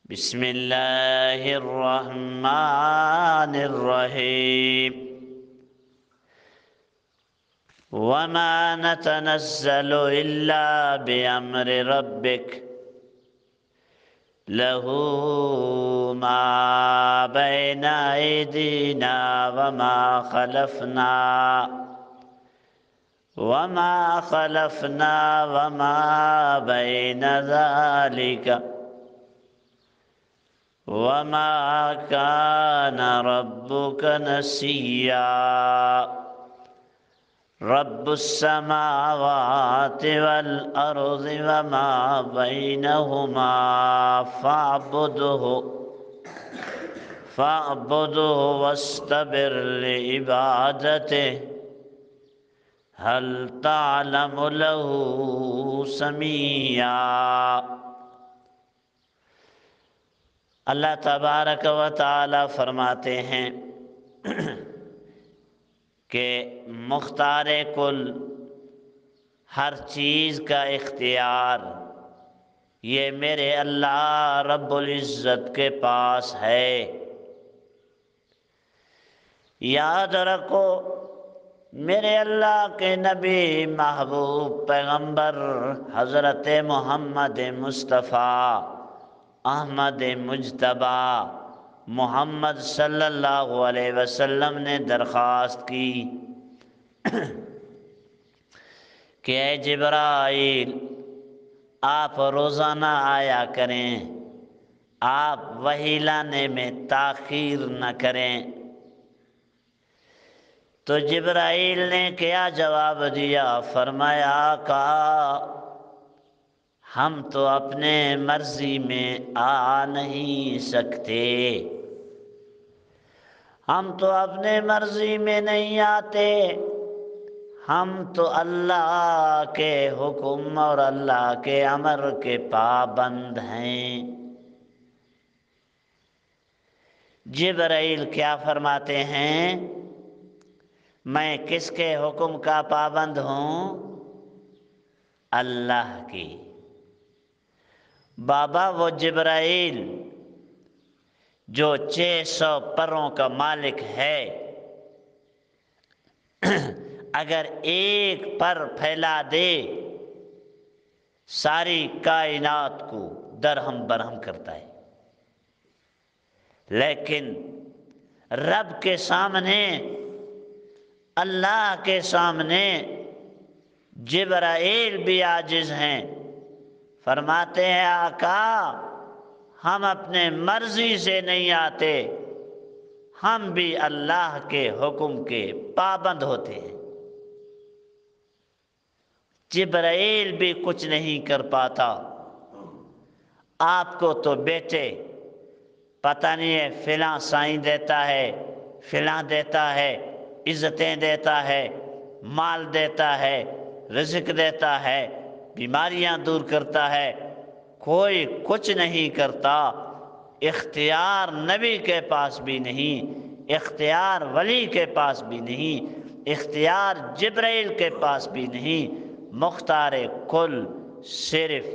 بسم اللہ الرحمن الرحیم وما نتنزل الا بامر ربک له ما بین ایدینا وما خلفنا وما بین ذلک وما كان ربك نسيا رب السماوات والأرض وما بينهما فاعبده واستبر لعبادته هل تعلم له سميا۔ اللہ تبارک و تعالی فرماتے ہیں کہ مختار کل ہر چیز کا اختیار یہ میرے اللہ رب العزت کے پاس ہے۔ یاد رکھو میرے اللہ کے نبی محبوب پیغمبر حضرت محمد مصطفیٰ احمد مجتبیٰ محمد صلی اللہ علیہ وسلم نے درخواست کی کہ اے جبرائیل آپ روزانہ آیا کریں، آپ وحی لانے میں تاخیر نہ کریں۔ تو جبرائیل نے کیا جواب دیا؟ فرمایا آقا ہم تو اپنے مرضی میں آ نہیں سکتے، ہم تو اپنے مرضی میں نہیں آتے، ہم تو اللہ کے حکم اور اللہ کے امر کے پابند ہیں۔ جبرائیل کیا فرماتے ہیں؟ میں کس کے حکم کا پابند ہوں؟ اللہ کی۔ بابا وہ جبرائیل جو 600 پروں کا مالک ہے، اگر ایک پر پھیلا دے ساری کائنات کو درہم برہم کرتا ہے، لیکن رب کے سامنے اللہ کے سامنے جبرائیل بھی عاجز ہیں۔ فرماتے ہیں آقا ہم اپنے مرضی سے نہیں آتے، ہم بھی اللہ کے حکم کے پابند ہوتے ہیں۔ جبرائیل بھی کچھ نہیں کر پاتا۔ آپ کو تو بیٹے پتہ نہیں ہے فلاں سائیں دیتا ہے، فلاں دیتا ہے، عزتیں دیتا ہے، مال دیتا ہے، رزق دیتا ہے، بیماریاں دور کرتا ہے، کوئی کچھ نہیں کرتا۔ اختیار نبی کے پاس بھی نہیں، اختیار ولی کے پاس بھی نہیں، اختیار جبرائیل کے پاس بھی نہیں، مختار کل صرف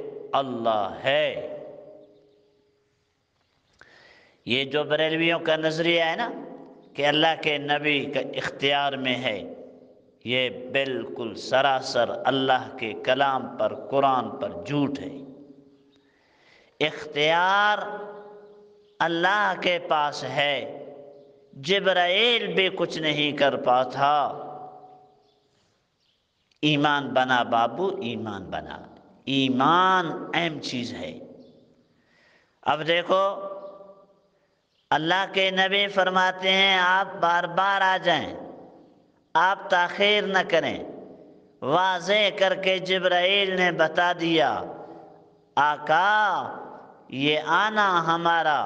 اللہ ہے۔ یہ جو بریلویوں کا نظریہ ہے نا کہ اللہ کے نبی کا اختیار میں ہے، یہ بالکل سراسر اللہ کے کلام پر قرآن پر جھوٹ ہے۔ اختیار اللہ کے پاس ہے، جبرائیل بھی کچھ نہیں کر پاتا۔ ایمان بنا بابو، ایمان بنا، ایمان اہم چیز ہے۔ اب دیکھو اللہ کے نبی فرماتے ہیں آپ بار بار آ جائیں، آپ تاخیر نہ کریں۔ واضح کر کے جبرائیل نے بتا دیا آقا یہ آنا ہمارا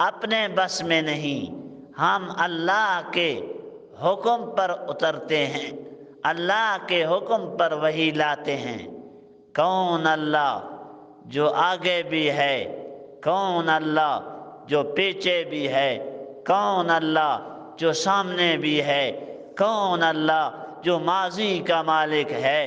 اپنے بس میں نہیں، ہم اللہ کے حکم پر اترتے ہیں، اللہ کے حکم پر وحی لاتے ہیں۔ کون اللہ جو آگے بھی ہے، کون اللہ جو پیچھے بھی ہے، کون اللہ جو سامنے بھی ہے، کون اللہ جو ماضی کا مالک ہے،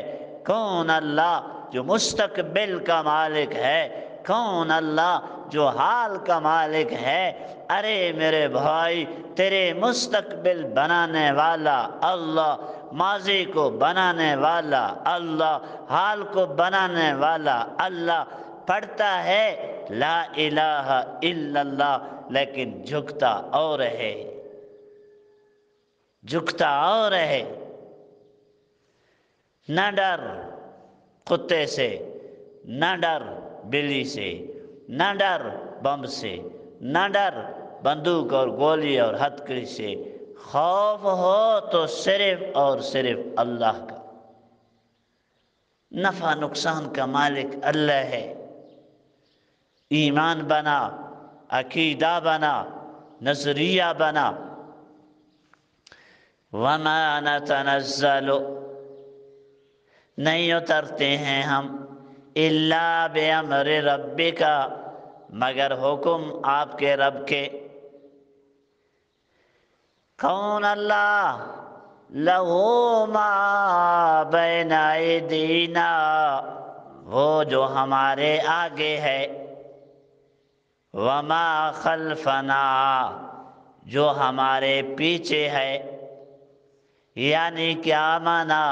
کون اللہ جو مستقبل کا مالک ہے، کون اللہ جو حال کا مالک ہے۔ ارے میرے بھائی، تیرے مستقبل بنانے والا اللہ، ماضی کو بنانے والا اللہ، حال کو بنانے والا اللہ، پڑھتا ہے لا الہ الا اللہ لیکن جھکتا اور ہے، جھکتا اور ہے۔ نہ ڈر کتے سے، نہ ڈر بلی سے، نہ ڈر بم سے، نہ ڈر بندوق اور گولی اور ہتھکڑی سے، خوف ہو تو صرف اور صرف اللہ کا۔ نفع نقصان کا مالک اللہ ہے۔ ایمان بنا، عقیدہ بنا، نظریہ بنا۔ وَمَا نَتَنَزَّلُ، نہیں اترتے ہیں ہم، إِلَّا بِأَمْرِ رَبِّكَ، مگر حکم آپ کے رب کے۔ کون اللہ؟ لَهُ مَا بَيْنَ أَيْدِينَا، وہ جو ہمارے آگے ہے، وَمَا خَلْفَنَا، جو ہمارے پیچھے ہے۔ یعنی کیا مانا؟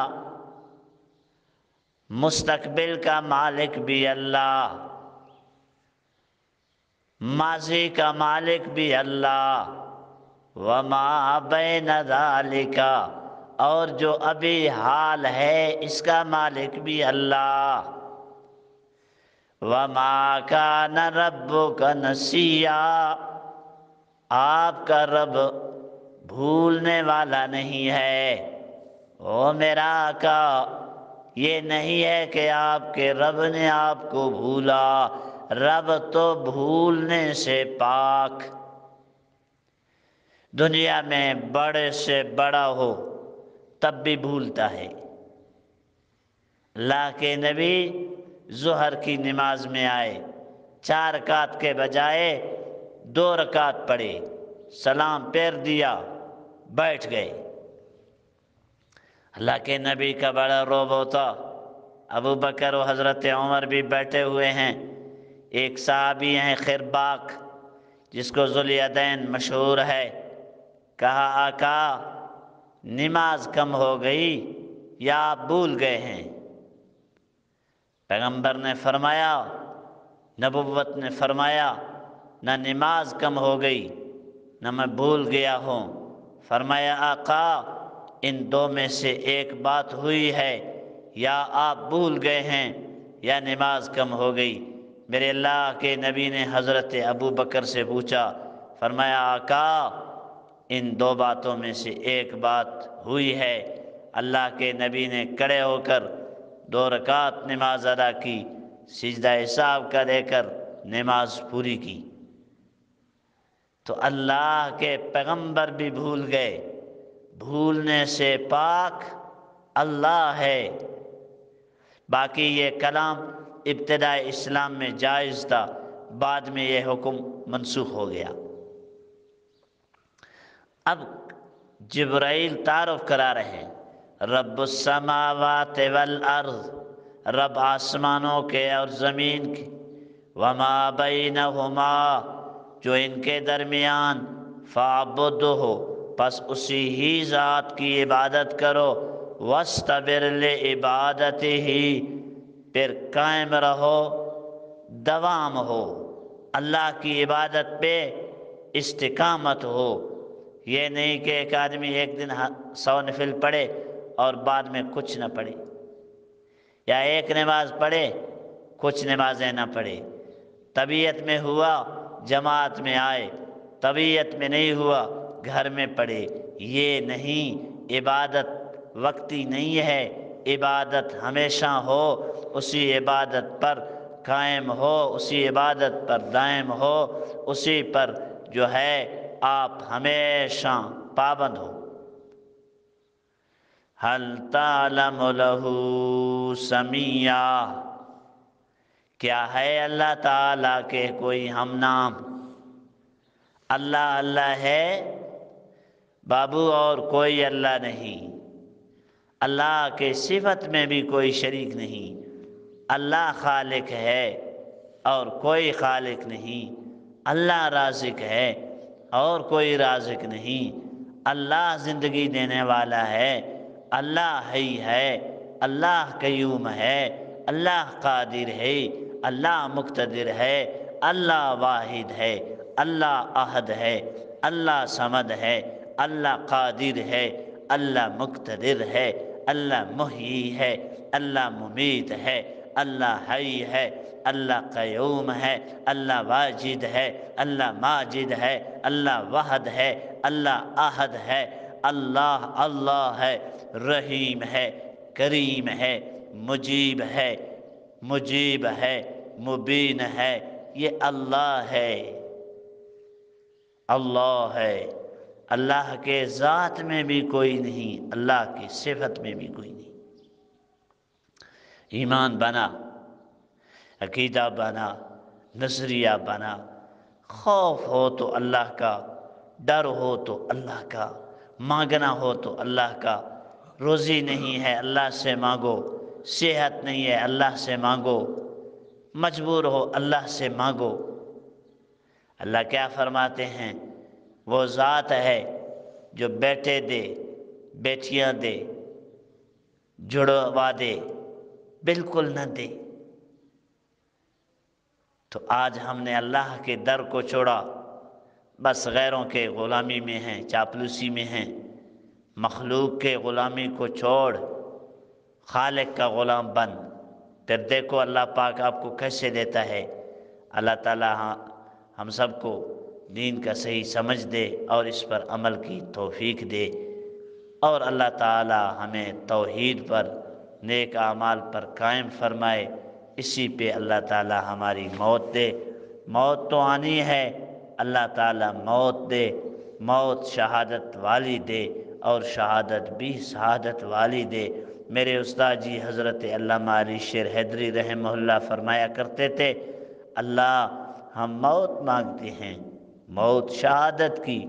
مستقبل کا مالک بھی اللہ، ماضی کا مالک بھی اللہ، وما بین ذالک، اور جو ابھی حال ہے اس کا مالک بھی اللہ۔ وما کان ربک نسیا، آپ کا رب بھولنے والا نہیں ہے۔ او میرا آقا، یہ نہیں ہے کہ آپ کے رب نے آپ کو بھولا، رب تو بھولنے سے پاک۔ دنیا میں بڑے سے بڑا ہو تب بھی بھولتا ہے۔ اللہ کے نبی ظہر کی نماز میں آئے، 4 رکعت کے بجائے 2 رکعت پڑھے، سلام پھیر دیا، بیٹھ گئے۔ اللہ کے نبی کا بڑا روب ہوتا۔ ابو بکر و حضرت عمر بھی بیٹھے ہوئے ہیں۔ ایک صحابی ہیں خرباق، جس کو ذوالیدین مشہور ہے، کہا آقا نماز کم ہو گئی یا آپ بھول گئے ہیں؟ پیغمبر نے فرمایا، نبوت نے فرمایا، نہ نماز کم ہو گئی نہ میں بھول گیا ہوں۔ فرمایا آقا ان 2 میں سے ایک بات ہوئی ہے، یا آپ بھول گئے ہیں یا نماز کم ہو گئی۔ میرے اللہ کے نبی نے حضرت ابو بکر سے پوچھا، فرمایا آقا ان 2 باتوں میں سے ایک بات ہوئی ہے۔ اللہ کے نبی نے کھڑے ہو کر 2 رکعت نماز ادا کی، سجدہ حساب کا دے کر نماز پوری کی۔ تو اللہ کے پیغمبر بھی بھول گئے، بھولنے سے پاک اللہ ہے۔ باقی یہ کلام ابتدائی اسلام میں جائز تھا، بعد میں یہ حکم منسوخ ہو گیا۔ اب جبرائیل تعارف کرا رہے ہیں، رب السماوات والارض، رب آسمانوں کے اور زمین کے، وما بینہما، جو ان کے درمیان، فاعبدہ، پس اسی ہی ذات کی عبادت کرو، واستبر لعبادتہ، پھر قائم رہو، دوام ہو، اللہ کی عبادت پہ استقامت ہو۔ یہ نہیں کہ ایک آدمی ایک دن 100 نفل پڑھے اور بعد میں کچھ نہ پڑھے، یا ایک نماز پڑھے کچھ نمازیں نہ پڑھے۔ طبیعت میں ہوا جماعت میں آئے، طبیعت میں نہیں ہوا گھر میں پڑھے۔ یہ نہیں، عبادت وقتی نہیں ہے، عبادت ہمیشہ ہو، اسی عبادت پر قائم ہو، اسی عبادت پر دائم ہو، اسی پر جو ہے آپ ہمیشہ پابند ہو۔ هل تعلم له سمیہ، کیا ہے اللہ تعالیٰ کے کوئی ہم نام؟ اللہ اللہ ہے بابو، اور کوئی اللہ نہیں۔ اللہ کے صفت میں بھی کوئی شریک نہیں۔ اللہ خالق ہے، اور کوئی خالق نہیں، اللہ رازق ہے اور کوئی رازق نہیں، اللہ زندگی دینے والا ہے، اللہ حی ہے، اللہ قیوم ہے، اللہ قادر ہے، اللہ مقتدر ہے، اللہ واحد ہے، اللہ احد ہے، اللہ صمد ہے، اللہ قادر ہے، اللہ مقتدر ہے، اللہ محیی ہے، اللہ ممیت ہے، اللہ حی ہے، اللہ قیوم ہے، اللہ واجد ہے، اللہ ماجد ہے، اللہ وحد ہے، اللہ احد ہے، اللہ اللہ ہے، رحیم ہے، کریم ہے، مجیب ہے، مجیب ہے، مبین ہے، یہ اللہ ہے، اللہ ہے۔ اللہ کے ذات میں بھی کوئی نہیں، اللہ کی صفت میں بھی کوئی نہیں۔ ایمان بنا، عقیدہ بنا، نظریہ بنا، خوف ہو تو اللہ کا، ڈر ہو تو اللہ کا، مانگنا ہو تو اللہ کا، روزی نہیں ہے اللہ سے مانگو، صحت نہیں ہے اللہ سے مانگو، مجبور ہو اللہ سے مانگو۔ اللہ کیا فرماتے ہیں؟ وہ ذات ہے جو بیٹے دے، بیٹیاں دے، جڑوا دے، بالکل نہ دے۔ تو آج ہم نے اللہ کے در کو چھوڑا، بس غیروں کے غلامی میں ہیں، چاپلوسی میں ہیں۔ مخلوق کے غلامی کو چھوڑ، خالق کا غلام بن، پھر دیکھو اللہ پاک آپ کو کیسے دیتا ہے۔ اللہ تعالی ہم سب کو دین کا صحیح سمجھ دے اور اس پر عمل کی توفیق دے، اور اللہ تعالی ہمیں توحید پر، نیک اعمال پر قائم فرمائے۔ اسی پہ اللہ تعالی ہماری موت دے۔ موت تو آنی ہے، اللہ تعالی موت دے، موت شہادت والی دے، اور شہادت بھی سعادت والی دے۔ میرے استاد جی حضرت علامہ علی شیر حیدری رحمہ اللہ فرمایا کرتے تھے، اللہ ہم موت مانگتے ہیں، موت شہادت کی،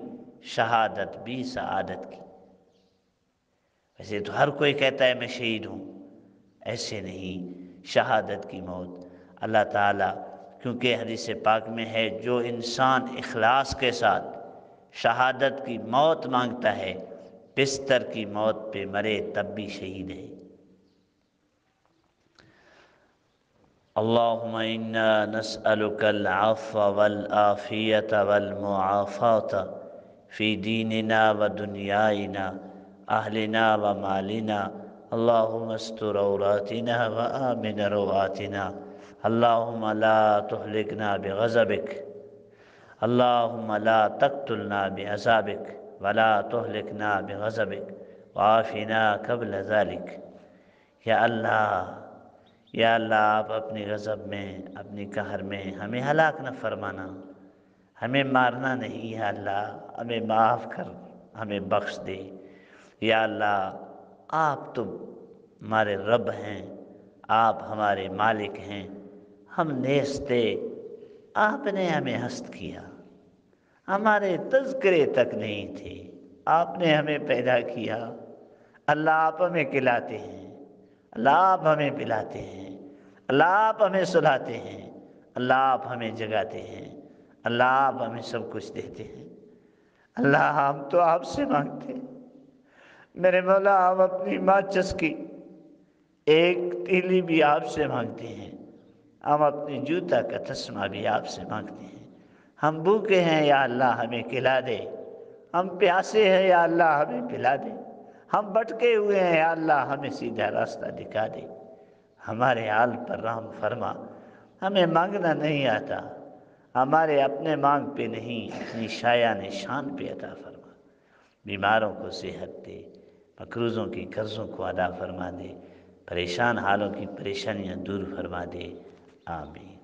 شہادت بھی سعادت کی۔ ویسے تو ہر کوئی کہتا ہے میں شہید ہوں، ایسے نہیں، شہادت کی موت۔ اللہ تعالیٰ کیونکہ حدیث پاک میں ہے، جو انسان اخلاص کے ساتھ شہادت کی موت مانگتا ہے، بستر کی موت پہ مرے تب بھی شہید ہے۔ اللہم انا نسألک العفو والعافیت والمعافات فی دیننا و دنیاینا، اہلنا و مالنا، اللہم استر عوراتنا و آمن روآتنا، اللہم لا تہلکنا بغضبک، اللہم لا تقتلنا بعذابک ولا تہلکنا بغضبک وعافنا قبل ذلک۔ یا اللہ، یا اللہ آپ اپنی غضب میں، اپنی قہر میں ہمیں ہلاک نہ فرمانا، ہمیں مارنا نہیں۔ یا اللہ ہمیں معاف کر، ہمیں بخش دے۔ یا اللہ آپ تو ہمارے رب ہیں، آپ ہمارے مالک ہیں، ہم نیست تھے، آپ نے ہمیں ہست کیا، ہمارے تذکرے تک نہیں تھے، آپ نے ہمیں پیدا کیا۔ اللہ آپ ہمیں کھلاتے ہیں، اللہ آپ ہمیں پلاتے ہیں، اللہ آپ ہمیں سلاتے ہیں، اللہ آپ ہمیں جگاتے ہیں، اللہ آپ ہمیں سب کچھ دیتے ہیں۔ اللہ ہم تو آپ سے مانگتے ہیں، میرے مولا ہم اپنی ماچس کی ایک تیلی بھی آپ سے مانگتے ہیں، ہم اپنی جوتا کا تسمہ بھی آپ سے مانگتے ہیں۔ ہم بھوکے ہیں یا اللہ ہمیں کھلا دے، ہم پیاسے ہیں یا اللہ ہمیں پلا دے، ہم بھٹکے ہوئے ہیں یا اللہ ہمیں سیدھا راستہ دکھا دے۔ ہمارے حال پر رحم فرما، ہمیں مانگنا نہیں آتا، ہمارے اپنے مانگ پہ نہیں، اپنی شایان شان پہ عطا فرما۔ بیماروں کو صحت دے، مقروضوں کی قرضوں کو ادا فرما دے، پریشان حالوں کی پریشانیاں دور فرما دے، آمین۔